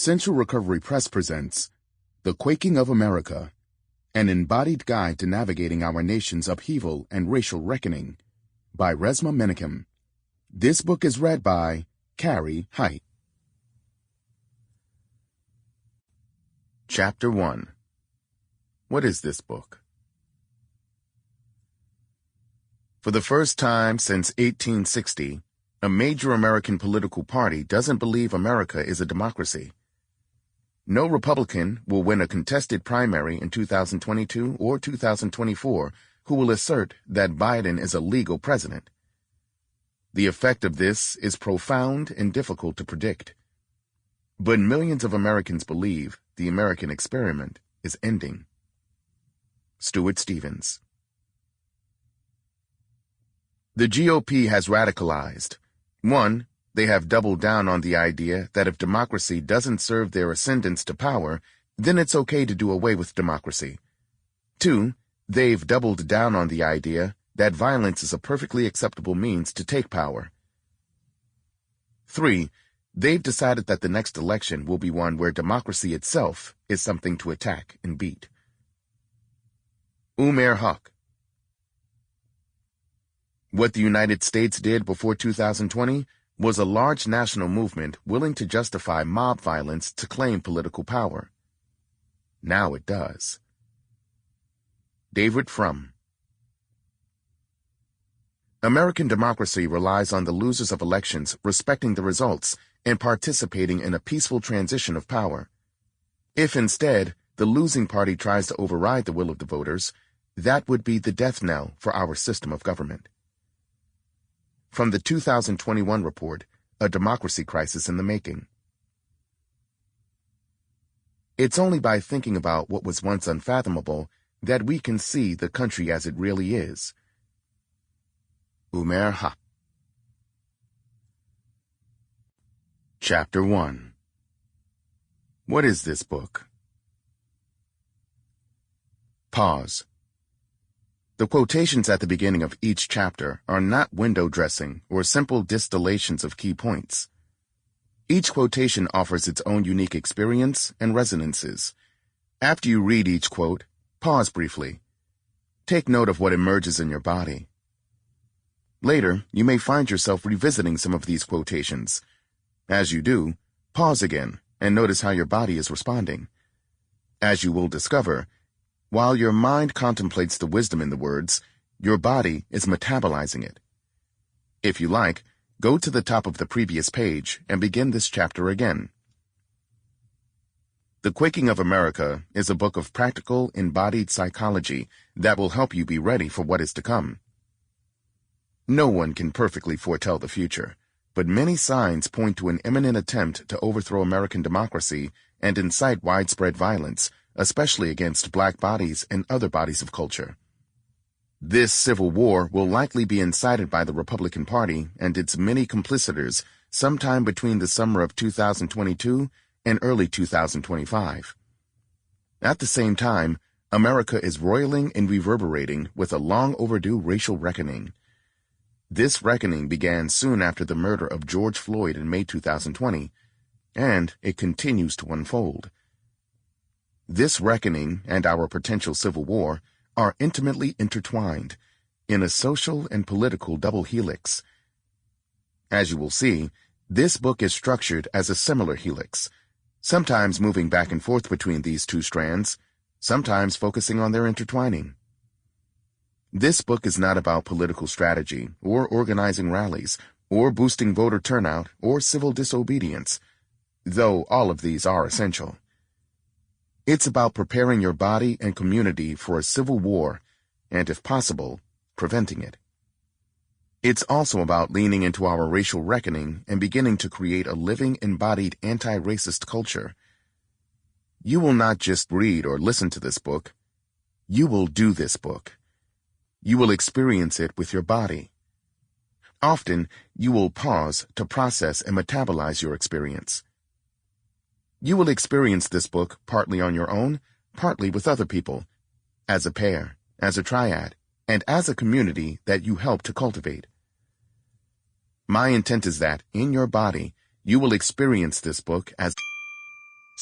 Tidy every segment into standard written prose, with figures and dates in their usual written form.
Central Recovery Press presents The Quaking of America, an embodied guide to navigating our nation's upheaval and racial reckoning, by Resmaa Menakem. This book is read by Cary, Hite. Chapter 1. What is this book? For the first time since 1860, a major American political party doesn't believe America is a democracy. No Republican will win a contested primary in 2022 or 2024 who will assert that Biden is a legal president. The effect of this is profound and difficult to predict. But millions of Americans believe the American experiment is ending. Stuart Stevens. The GOP has radicalized. 1. They have doubled down on the idea that if democracy doesn't serve their ascendance to power, then it's okay to do away with democracy. 2. They've doubled down on the idea that violence is a perfectly acceptable means to take power. 3. They've decided that the next election will be one where democracy itself is something to attack and beat. Huck. What the United States did before 2020 was a large national movement willing to justify mob violence to claim political power. Now it does. David Frum. American democracy relies on the losers of elections respecting the results and participating in a peaceful transition of power. If instead the losing party tries to override the will of the voters, that would be the death knell for our system of government. From the 2021 report, A Democracy Crisis in the Making. It's only by thinking about what was once unfathomable that we can see the country as it really is. Huck. Chapter 1. What is this book? Pause. The quotations at the beginning of each chapter are not window dressing or simple distillations of key points. Each quotation offers its own unique experience and resonances. After you read each quote, pause briefly. Take note of what emerges in your body. Later, you may find yourself revisiting some of these quotations. As you do, pause again and notice how your body is responding. As you will discover, while your mind contemplates the wisdom in the words, your body is metabolizing it. If you like, go to the top of the previous page and begin this chapter again. The Quaking of America is a book of practical, embodied psychology that will help you be ready for what is to come. No one can perfectly foretell the future, but many signs point to an imminent attempt to overthrow American democracy and incite widespread violence, especially against black bodies and other bodies of culture. This civil war will likely be incited by the Republican Party and its many complicitors sometime between the summer of 2022 and early 2025. At the same time, America is roiling and reverberating with a long overdue racial reckoning. This reckoning began soon after the murder of George Floyd in May 2020, and it continues to unfold. This reckoning and our potential civil war are intimately intertwined in a social and political double helix. As you will see, this book is structured as a similar helix, sometimes moving back and forth between these two strands, sometimes focusing on their intertwining. This book is not about political strategy or organizing rallies or boosting voter turnout or civil disobedience, though all of these are essential. It's about preparing your body and community for a civil war and, if possible, preventing it. It's also about leaning into our racial reckoning and beginning to create a living, embodied anti-racist culture. You will not just read or listen to this book. You will do this book. You will experience it with your body. Often, you will pause to process and metabolize your experience. You will experience this book partly on your own, partly with other people, as a pair, as a triad, and as a community that you help to cultivate. My intent is that, in your body, you will experience this book as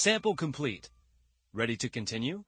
Sample complete. Ready to continue?